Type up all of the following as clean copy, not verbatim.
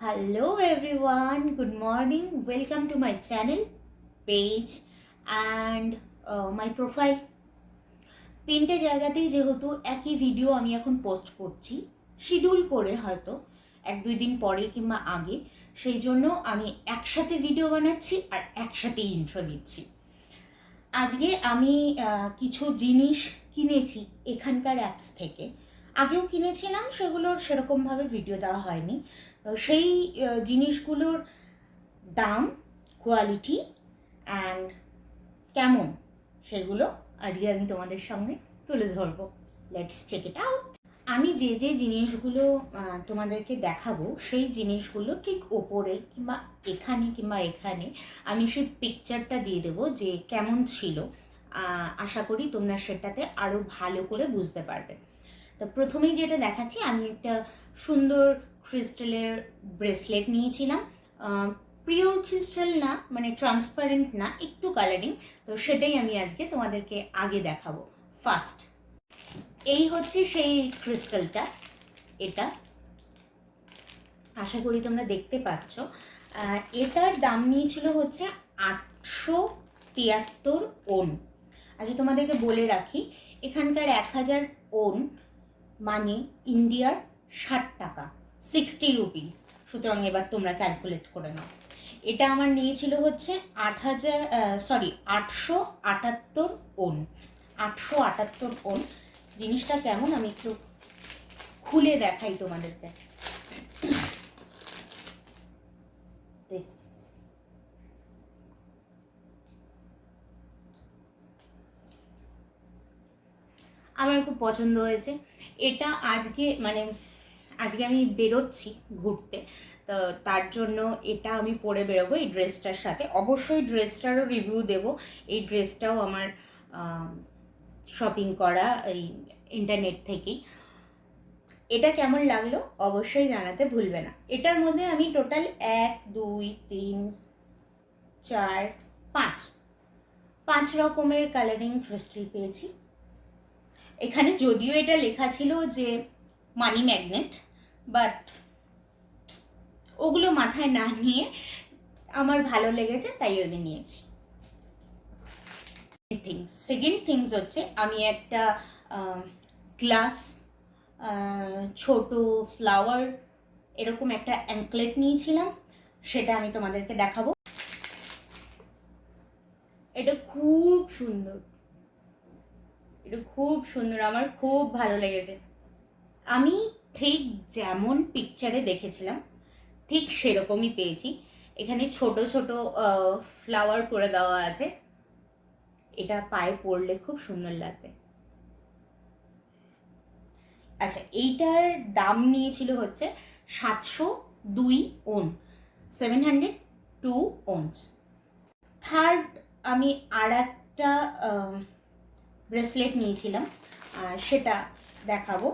Hello everyone, good morning. Welcome to my channel, page and my profile. তিনটে জায়গাতেই যেহেতু একই ভিডিও আমি এখন পোস্ট করছি, শিডিউল করে হয়তো এক দুই দিন পরে কিংবা আগে, সেই জন্য আমি একসাথে ভিডিও বানাচ্ছি আর একসাথে ইন্ট্রো দিচ্ছি। আজকে আমি কিছু জিনিস কিনেছি এখানকার অ্যাপস থেকে। আগেও কিনেছিলাম, সেগুলোর সেরকমভাবে ভিডিও দেওয়া হয়নি। সেই জিনিসগুলোর দাম, কোয়ালিটি অ্যান্ড কেমন, সেগুলো আজকে আমি তোমাদের সঙ্গে তুলে ধরবো। Let's check it out. আমি যে যে জিনিসগুলো তোমাদেরকে দেখাবো, সেই জিনিসগুলো ঠিক ওপরে কিংবা এখানে আমি সেই পিকচারটা দিয়ে দেবো যে কেমন ছিল। আশা করি তোমরা সেটাতে আরও ভালো করে বুঝতে পারবে। তো প্রথমেই যেটা দেখাচ্ছি, আমি একটা সুন্দর ক্রিস্টালের ব্রেসলেট নিয়েছিলাম। পিওর ক্রিস্টাল না, মানে ট্রান্সপারেন্ট না, একটু কালারিং। তো সেটাই আমি আজকে তোমাদেরকে আগে দেখাবো। ফার্স্ট এই হচ্ছে সেই ক্রিস্টালটা। এটা আশা করি তোমরা দেখতে পাচ্ছ। এটার দাম নিয়েছিল হচ্ছে 873 ওন। আচ্ছা, তোমাদেরকে বলে রাখি, এখানকার 1000 ওন মানে ইন্ডিয়ার 60 টাকা, 60 রুপিস। সুতরাং এবার তোমরা ক্যালকুলেট করে নাও। এটা আমার নিয়েছিল হচ্ছে 878 ওন। 878 ওন। জিনিসটা কেমন আমি একটু খুলে দেখাই তোমাদেরকে। আমার খুব পছন্দ হয়েছে এটা। আজকে আমি বেরোচ্ছি ঘুরতে, তো তার জন্য এটা আমি পরে বেরোবো এই ড্রেসটার সাথে। অবশ্যই ড্রেসটারও রিভিউ দেব। এই ড্রেসটাও আমার শপিং করা এই ইন্টারনেট থেকেই। এটা কেমন লাগলো অবশ্যই জানাতে ভুলবে না। এটার মধ্যে আমি টোটাল 1 2 3 4 5 রকমের কালারিং ক্রিস্টাল পেয়েছি। এখানে যদিও এটা লেখা ছিল যে মানি ম্যাগনেট, বাট ওগুলো মাথায় না নিয়ে আমার ভালো লেগেছে, তাই আমি নিয়েছি। সেকেন্ড থিংস হচ্ছে, আমি একটা গ্লাস ছোট ফ্লাওয়ার এরকম একটা অ্যাঙ্কলেট নিয়েছিলাম, সেটা আমি তোমাদেরকে দেখাবো। এটা খুব সুন্দর, আমার খুব ভালো লেগেছে। আমি ঠিক যেমন পিকচারে দেখেছিলাম ঠিক সেরকমই পেয়েছি। এখানে ছোট ছোট ফ্লাওয়ার করে দেওয়া আছে। এটা পায়ে পরলে খুব সুন্দর লাগবে। আচ্ছা, এইটার দাম নিয়েছিল হচ্ছে 702 ওন, 702 ওনস। থার্ড আমি আর একটা ব্রেসলেট নিয়েছিলাম, সেটা দেখাবো।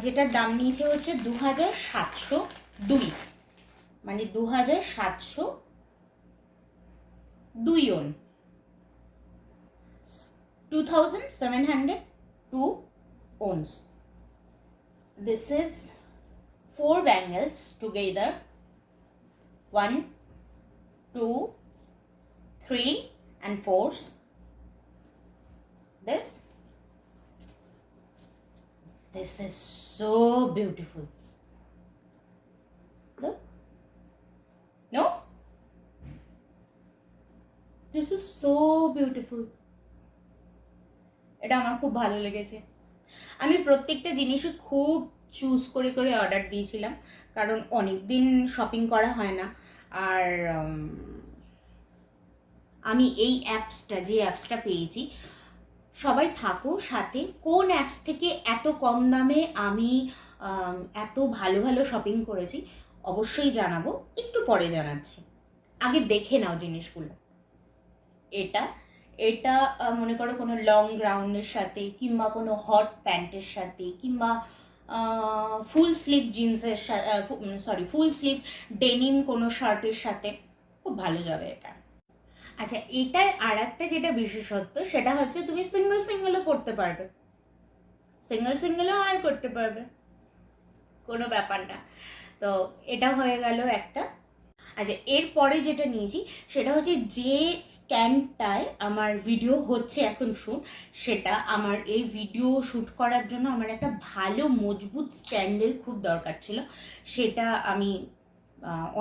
যেটার দাম নিয়েছে হচ্ছে 2702, মানে 2702 on, 2702 ওনস। This is 4 bangles together, 1 2 3 and 4. This is so beautiful. Look. No? This is so beautiful. এটা আমার খুব ভালো লেগেছে। আমি প্রত্যেকটা জিনিসই খুব চুজ করে করে অর্ডার দিয়েছিলাম, কারণ অনেক দিন শপিং করা হয় না। আর আমি এই যে অ্যাপসটা পেয়েছি, সবাই থাকো সাথে, কোন অ্যাপস থেকে এত কম দামে আমি এত ভালো ভালো শপিং করেছি অবশ্যই জানাবো, একটু পরে জানাচ্ছি। আগে দেখে নাও জিনিসগুলো। এটা এটা মনে করো কোনো লং গ্রাউন্ডের সাথে কিংবা কোনো হট প্যান্টের সাথে কিংবা ফুল স্লিভ জিন্সের সাথে, ফুল স্লিভ ডেনিম কোনো শার্টের সাথে খুব ভালো যাবে এটা। আচ্ছা, এটার আর একটা যেটা বিশেষত্ব, সেটা হচ্ছে তুমি সিঙ্গেলও পরতে পারবে, সিঙ্গেলও আর করতে পারবে। কোনো ব্যাপার না। তো এটা হয়ে গেল একটা। আচ্ছা, এরপরে যেটা নিয়েছি সেটা হচ্ছে যে স্ট্যান্ডটায় আমার ভিডিও হচ্ছে এখন শ্যুট, সেটা আমার এই ভিডিও শ্যুট করার জন্য আমার একটা ভালো মজবুত স্ট্যান্ডের খুব দরকার ছিল। সেটা আমি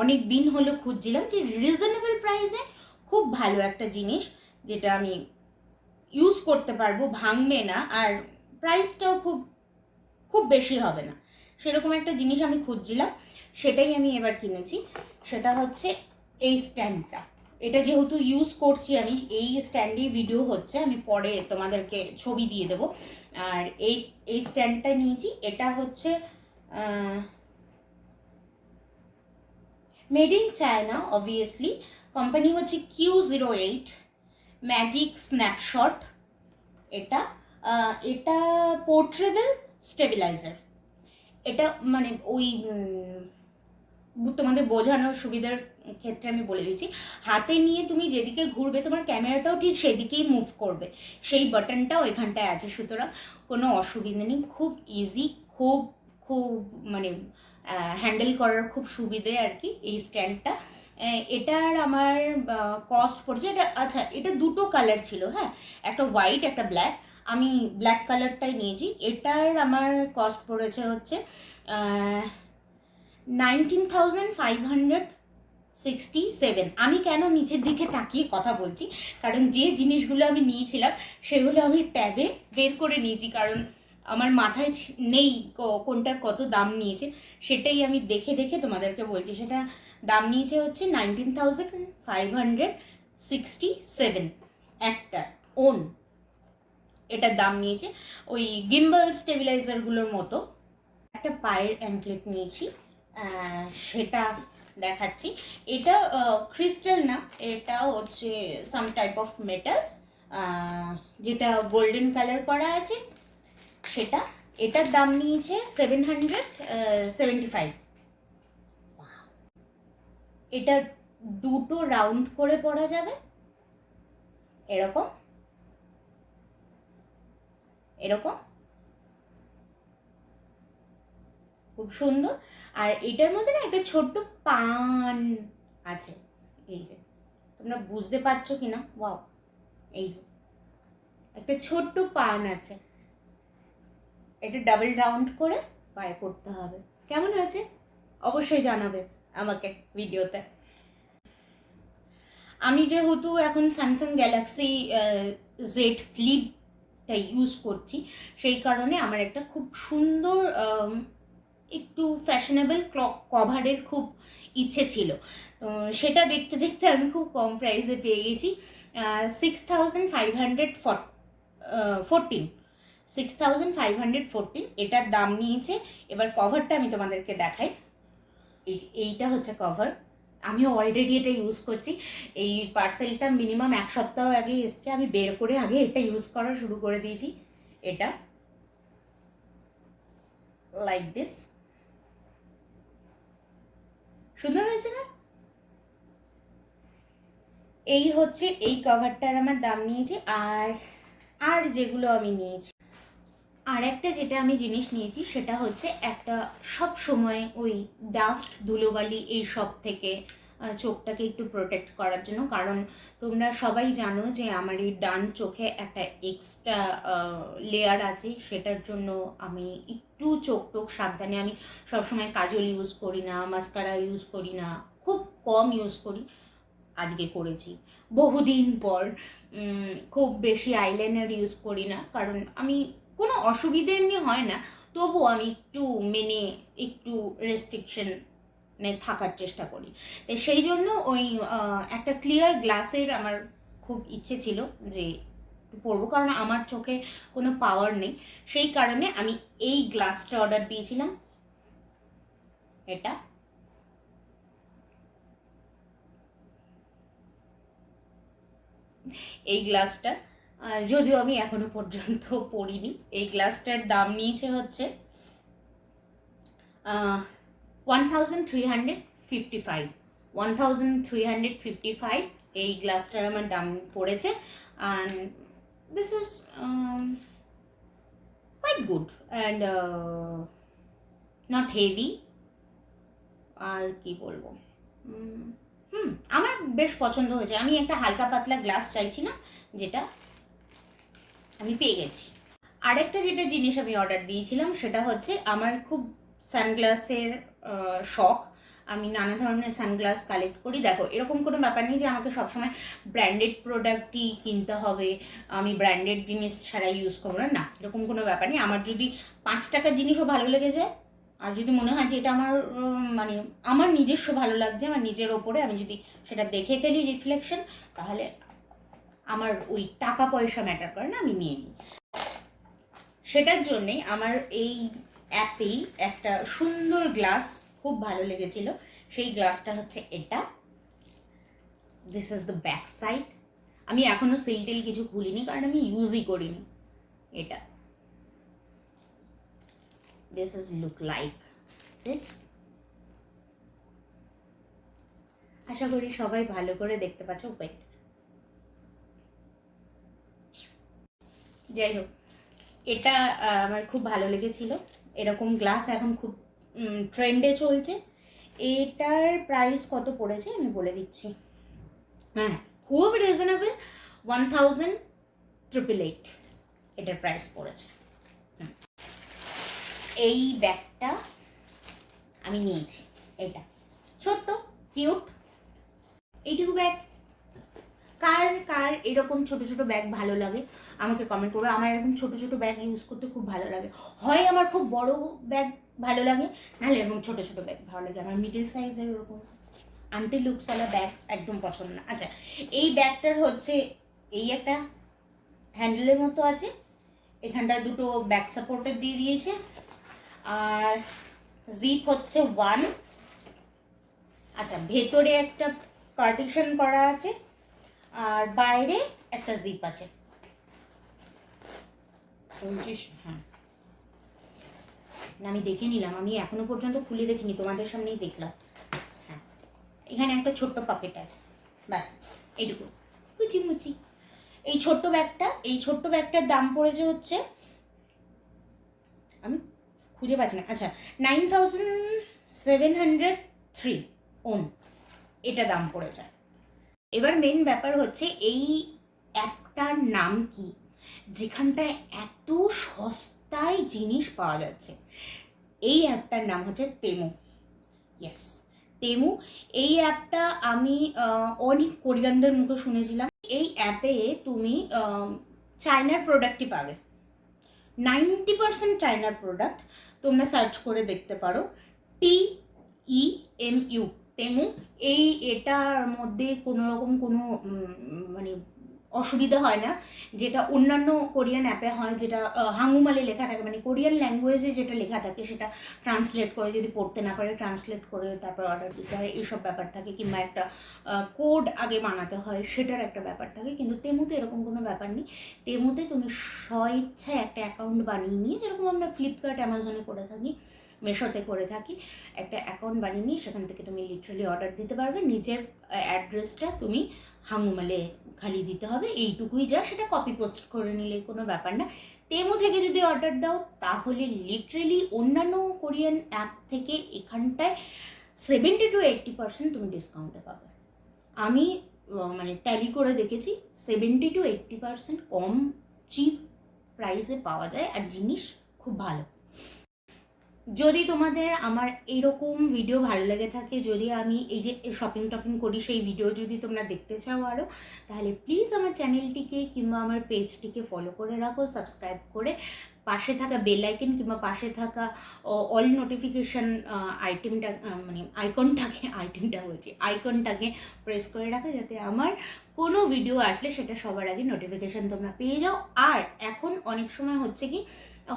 অনেক দিন হলো খুঁজছিলাম, যে রিজনেবল প্রাইসে খুব ভালো একটা জিনিস যেটা আমি ইউজ করতে পারবো, ভাঙবে না, আর প্রাইসটাও খুব খুব বেশি হবে না, সেরকম একটা জিনিস আমি খুঁজছিলাম। সেটাই আমি এবার কিনেছি। সেটা হচ্ছে এই স্ট্যান্ডটা। এটা যেহেতু ইউজ করছি আমি, এই স্ট্যান্ডেই ভিডিও হচ্ছে, আমি পরে তোমাদেরকে ছবি দিয়ে দেবো। আর এই এই স্ট্যান্ডটা নিয়েছি, এটা হচ্ছে made in China obviously. Company হচ্ছে Q08 ম্যাজিক স্ন্যাপশট। এটা এটা পোর্ট্রেবল স্টেবিলাইজার। এটা মানে ওই তোমাদের বোঝানোর সুবিধার ক্ষেত্রে আমি বলে দিচ্ছি, হাতে নিয়ে তুমি যেদিকে ঘুরবে তোমার ক্যামেরাটাও ঠিক সেদিকেই মুভ করবে, সেই বাটনটাও এখানটায় আছে, সুতরাং কোনো অসুবিধা নেই, খুব ইজি, খুব খুব মানে হ্যান্ডেল করার খুব সুবিধে আর কি এই স্ট্যান্ডটা। এটার আমার কস্ট পড়েছে, এটা আচ্ছা এটা দুটো কালার ছিল, হ্যাঁ, একটা হোয়াইট একটা ব্ল্যাক, আমি ব্ল্যাক কালারটাই নিয়েছি। এটার আমার কস্ট পড়েছে হচ্ছে 19,567। আমি কেন নিচের দিকে তাকিয়ে কথা বলছি, কারণ যে জিনিসগুলো আমি নিয়েছিলাম সেগুলো আমি ট্যাবে বের করে নিয়েছি, কারণ আমার মাথায় নেই কোনটার কত দাম নিয়েছে, সেটাই আমি দেখে দেখে তোমাদেরকে বলছি। সেটা দাম নিয়েছে হচ্ছে 19,567 একটা ওন। এটার দাম নিয়েছে ওই গিম্বল স্টেবিলাইজারগুলোর মতো। একটা পায়ের অ্যাঙ্কলেট নিয়েছি, সেটা দেখাচ্ছি। এটা ক্রিস্টাল না, এটা হচ্ছে সাম টাইপ অফ মেটাল, যেটা গোল্ডেন কালার করা আছে সেটা। এটার দাম নিয়েছে 775। এটা দুটো রাউন্ড করে পরা যাবে, এরকম এরকম, খুব সুন্দর। আর এটার মধ্যে না একটা ছোট্ট পান আছে, এই যে তোমরা বুঝতে পারছো কিনা, ওয়াও, এই যে একটা ছোট্ট পান আছে, এটা ডাবল রাউন্ড করে পায়ে পড়তে হবে। কেমন হয়েছে অবশ্যই জানাবে আমাকে ভিডিওতে। আমি যেহেতু এখন স্যামসাং গ্যালাক্সি জেড ফ্লিপটা ইউজ করছি, সেই কারণে আমার একটা খুব সুন্দর একটু ফ্যাশনেবল কভারের খুব ইচ্ছে ছিল। সেটা দেখতে দেখতে আমি খুব কম প্রাইসে পেয়ে গেছি, 6,514। 6,514 এটার দাম নিয়েছে। এবার কভারটা আমি তোমাদেরকে দেখাই। এইটা হচ্ছে কভার, আমিও অলরেডি এটা ইউজ করছি। এই পার্সেলটা মিনিমাম এক সপ্তাহ আগেই এসছে, আমি বের করে আগে এটা ইউজ করা শুরু করে দিয়েছি। এটা লাইক দিস, সুন্দর হয়েছে না? এই হচ্ছে এই কভারটার আমার দাম নিয়েছে। আর আর যেগুলো আমি নিয়েছি, আর একটা যেটা আমি জিনিস নিয়েছি সেটা হচ্ছে একটা সব সময় ওই ডাস্ট ধুলোবালি এই সব থেকে চোখটাকে একটু প্রোটেক্ট করার জন্য, কারণ তোমরা সবাই জানো যে আমার এই ডান চোখে একটা এক্সট্রা লেয়ার আছে, সেটার জন্য আমি একটু চোখ টোক সাবধানে, আমি সবসময় কাজল ইউজ করি না, মাস্কারা ইউজ করি না, খুব কম ইউজ করি। আজকে করেছি বহুদিন পর। খুব বেশি আইলাইনার ইউজ করি না, কারণ আমি কোনো অসুবিধে এমনি হয় না, তবুও আমি একটু মেনে একটু রেস্ট্রিকশনে থাকার চেষ্টা করি। তাই সেই জন্য ওই একটা ক্লিয়ার গ্লাসের আমার খুব ইচ্ছে ছিল যে পরবো, কারণ আমার চোখে কোনো পাওয়ার নেই, সেই কারণে আমি এই গ্লাসটা অর্ডার দিয়েছিলাম। এটা এই গ্লাসটা যদিও আমি এখনো পর্যন্ত পরিনি। এই গ্লাসটার দাম নিয়েছে হচ্ছে 1,355। 1,355 এই গ্লাসটার আমার দাম পড়েছে। And this is quite good. And not heavy. আর কি বলবো, আমার বেশ পছন্দ হয়েছে। আমি একটা হালকা পাতলা গ্লাস চাইছিলাম, যেটা আমি পেয়ে গেছি। আরেকটা যেটা জিনিস আমি অর্ডার দিয়েছিলাম সেটা হচ্ছে, আমার খুব সানগ্লাসের শখ। আমি নানা ধরনের সানগ্লাস কালেক্ট করি। দেখো, এরকম কোনো ব্যাপার নেই যে আমাকে সবসময় ব্র্যান্ডেড প্রোডাক্টই কিনতে হবে, আমি ব্র্যান্ডেড জিনিস ছাড়া ইউজ করবো না, না এরকম কোনো ব্যাপার নেই। আমার যদি 5 টাকার জিনিসও ভালো লেগে যায়, আর যদি মনে হয় যে এটা আমার মানে আমার নিজস্ব ভালো লাগছে, আমার নিজের ওপরে, আমি যদি সেটা দেখে ফেলি রিফ্লেকশন, তাহলে আমার ওই টাকা পয়সা ম্যাটার করে না, আমি নিয়ে নিই। সেটার জন্যেই আমার এই অ্যাপেই একটা সুন্দর গ্লাস খুব ভালো লেগেছিল। সেই গ্লাসটা হচ্ছে এটা। This is the back side. আমি এখনও সিল টিল কিছু খুলিনি, কারণ আমি ইউজই করিনি এটা। This is look like this. আশা করি সবাই ভালো করে দেখতে পাচ্ছ। ওয়েট, যাই হোক, এটা আমার খুব ভালো লেগেছিল। এরকম গ্লাস এখন খুব ট্রেন্ডে চলছে। এটার প্রাইস কত পড়েছে আমি বলে দিচ্ছি। হ্যাঁ, খুব রিজনেবল, 1888 এটার প্রাইস পড়েছে। এই ব্যাগটা আমি নিয়েছি, এটা ছোট্ট কিউট এইটুকু ব্যাগ। কার কার এরকম ছোট ছোট ব্যাগ ভালো লাগে আমাকে কমেন্ট করবে। আমার এরকম ছোট ছোট ব্যাগ ইউজ করতে খুব ভালো লাগে। হয় আমার খুব বড় ব্যাগ ভালো লাগে, নাহলে এরকম ছোট ছোট ব্যাগ ভালো লাগে। আমার মিডিল সাইজের ওরকম আন্টি লুকসওয়ালা ব্যাগ একদম পছন্দ না। আচ্ছা, এই ব্যাগটার হচ্ছে এই একটা হ্যান্ডেলের মতো আছে, এখানটা দুটো ব্যাক সাপোর্টার দিয়ে দিয়েছে, আর জিপ হচ্ছে 1। আচ্ছা, ভেতরে একটা পার্টিশন করা আছে, আর বাইরে একটা জিপ আছে। হ্যাঁ, আমি দেখে নিলাম, আমি এখনো পর্যন্ত খুলে দেখিনি, তোমাদের সামনেই দেখলাম। হ্যাঁ, এখানে একটা ছোট্ট পকেট আছে, ব্যাস এইটুকু, কুচিমুচি। এই ছোট্ট ব্যাগটার দাম পড়েছে হচ্ছে, আমি খুঁজে পাচ্ছি না, আচ্ছা 9703 ওন এটা দাম পড়েছে। এবার মেন ব্যাপার হচ্ছে এই অ্যাপটার নাম কি, যেখানটায় এত সস্তায় জিনিস পাওয়া যাচ্ছে। এই অ্যাপটার নাম হচ্ছে তেমু। ইয়েস, তেমু। এই অ্যাপটা আমি অনেক কোরিয়ানদের মুখে শুনেছিলাম। এই অ্যাপে তুমি চায়নার প্রোডাক্টই পাবে, 90% চায়নার প্রোডাক্ট। তোমরা সার্চ করে দেখতে পারো, TEMU, তেমু। এটার মধ্যে কোনো রকম কোনো মানে অসুবিধা হয় না, যেটা অন্যান্য কোরিয়ান অ্যাপে হয়, যেটা হাঙ্গুমালে লেখা থাকে, মানে কোরিয়ান ল্যাঙ্গুয়েজে যেটা লেখা থাকে সেটা ট্রান্সলেট করে, যদি পড়তে না পারে ট্রান্সলেট করে তারপর অর্ডার দিতে হয়, এইসব ব্যাপার থাকে। কিংবা একটা কোড আগে বানাতে হয়, সেটার একটা ব্যাপার থাকে। কিন্তু তেমুতে এরকম কোনো ব্যাপার নেই। তেমুতে তুমি স্বইচ্ছায় একটা অ্যাকাউন্ট বানিয়ে নিয়ে, যেরকম আমরা ফ্লিপকার্ট অ্যামাজনে করে থাকি, মেশোতে করে থাকি, একটা অ্যাকাউন্ট বানিয়ে নিয়ে সেখান থেকে তুমি লিটারালি অর্ডার দিতে পারবে। নিজের অ্যাড্রেসটা তুমি হাঙ্গুমালে খালি দিতে হবে, এইটুকুই যা। সেটা কপি পোস্ট করে নিলে কোনো ব্যাপার না। তেমু থেকে যদি অর্ডার দাও, তাহলে লিটারেলি অন্যান্য কোরিয়ান অ্যাপ থেকে এখানটায় 70-80% তুমি ডিসকাউন্টে পাবে। আমি মানে ট্যালি করে দেখেছি, 70-80% কম চিপ প্রাইসে পাওয়া যায়, আর জিনিস খুব ভালো। যদি তোমাদের আমার এইরকম ভিডিও ভালো লেগে থাকে, যদি আমি এই যে শপিং টপিং করি সেই ভিডিও যদি তোমরা দেখতে চাও আরও, তাহলে প্লিজ আমার চ্যানেলটিকে কিংবা আমার পেজটিকে ফলো করে রাখো, সাবস্ক্রাইব করে পাশে থাকা বেল আইকন কিংবা পাশে থাকা অল নোটিফিকেশান আইটেমটা মানে আইকনটাকে প্রেস করে রাখো, যাতে আমার কোনো ভিডিও আসলে সেটা সবার আগে নোটিফিকেশান তোমরা পেয়ে যাও। আর এখন অনেক সময় হচ্ছে কি,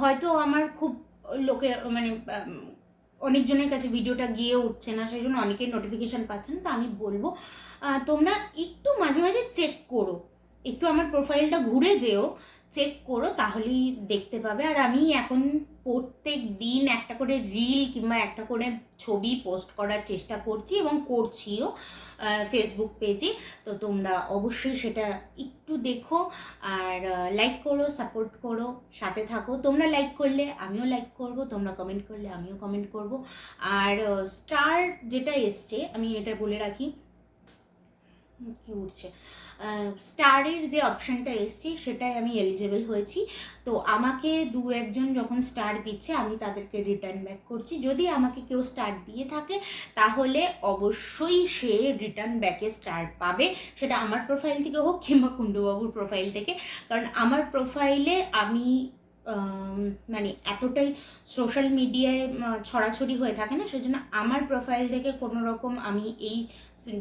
হয়তো আমার খুব লোকের মানে অনেকজনের কাছে ভিডিওটা গিয়ে উঠছে না, সেই জন্য অনেকেই নোটিফিকেশান পাচ্ছেন। তো আমি বলবো তোমরা একটু মাঝে মাঝে চেক করো, একটু আমার প্রোফাইলটা ঘুরে যেও, চেক করো, তাহলেই দেখতে পাবে। আর আমি এখন প্রত্যেক দিন একটা করে রিল কিংবা একটা করে ছবি পোস্ট করার চেষ্টা করছি এবং করছিও ফেসবুক পেজে। তো তোমরা অবশ্যই সেটা একটু দেখো আর লাইক করো, সাপোর্ট করো, সাথে থাকো। তোমরা লাইক করলে আমিও লাইক করব, তোমরা কমেন্ট করলে আমিও কমেন্ট করব। আর স্টার যেটা এসছে, আমি এটা বলে রাখি, কি উঠছে, স্টারের যে অপশানটা এসছে সেটাই আমি এলিজেবল হয়েছি। তো আমাকে দু একজন যখন স্টার দিচ্ছে আমি তাদেরকে রিটার্ন ব্যাক করছি। যদি আমাকে কেউ স্টার দিয়ে থাকে তাহলে অবশ্যই সে রিটার্ন ব্যাকে স্টার পাবে, সেটা আমার প্রোফাইল থেকে হোক কিংবা কুণ্ডুবাবুর প্রোফাইল থেকে। কারণ আমার প্রোফাইলে আমি মানে এতটাই সোশ্যাল মিডিয়ায় ছড়াছড়ি হয়ে থাকে না, সেজন্য আমার প্রোফাইল থেকে কোনো রকম আমি এই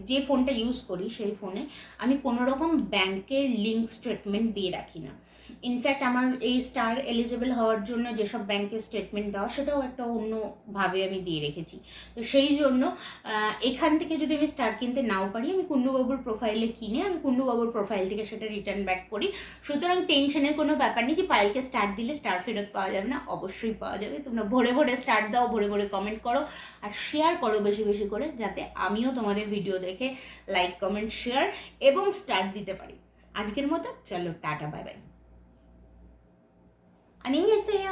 যে ফোনটা ইউজ করি সেই ফোনে আমি কোনো রকম ব্যাংকের লিঙ্ক স্টেটমেন্ট দিয়ে রাখি না। ইনফ্যাক্ট আমার এই স্টার এলিজেবল হওয়ার জন্য যেসব ব্যাংকের স্টেটমেন্ট দেওয়া সেটাও একটা অন্যভাবে আমি দিয়ে রেখেছি। তো সেই জন্য এখান থেকে যদি আমি স্টার কিনতে নাও পারি, আমি কুণ্ডুবাবুর প্রোফাইলে কিনে আমি কুণ্ডুবাবুর প্রোফাইল থেকে সেটা রিটার্ন ব্যাক করি। সুতরাং টেনশনের কোনো ব্যাপার নেই যে পায়েলকে স্টার দিলে স্টার ফেরত পাওয়া যাবে না, অবশ্যই পাওয়া যাবে। তোমরা ভরে ভরে স্টার দাও, ভরে ভরে কমেন্ট করো আর শেয়ার করো বেশি বেশি করে, যাতে আমিও তোমাদের ভিডিও দেখে লাইক, কমেন্ট, শেয়ার এবং স্টার দিতে পারি। আজকের মতো চলো, টাটা, বাই বাই। 안녕히 계세요.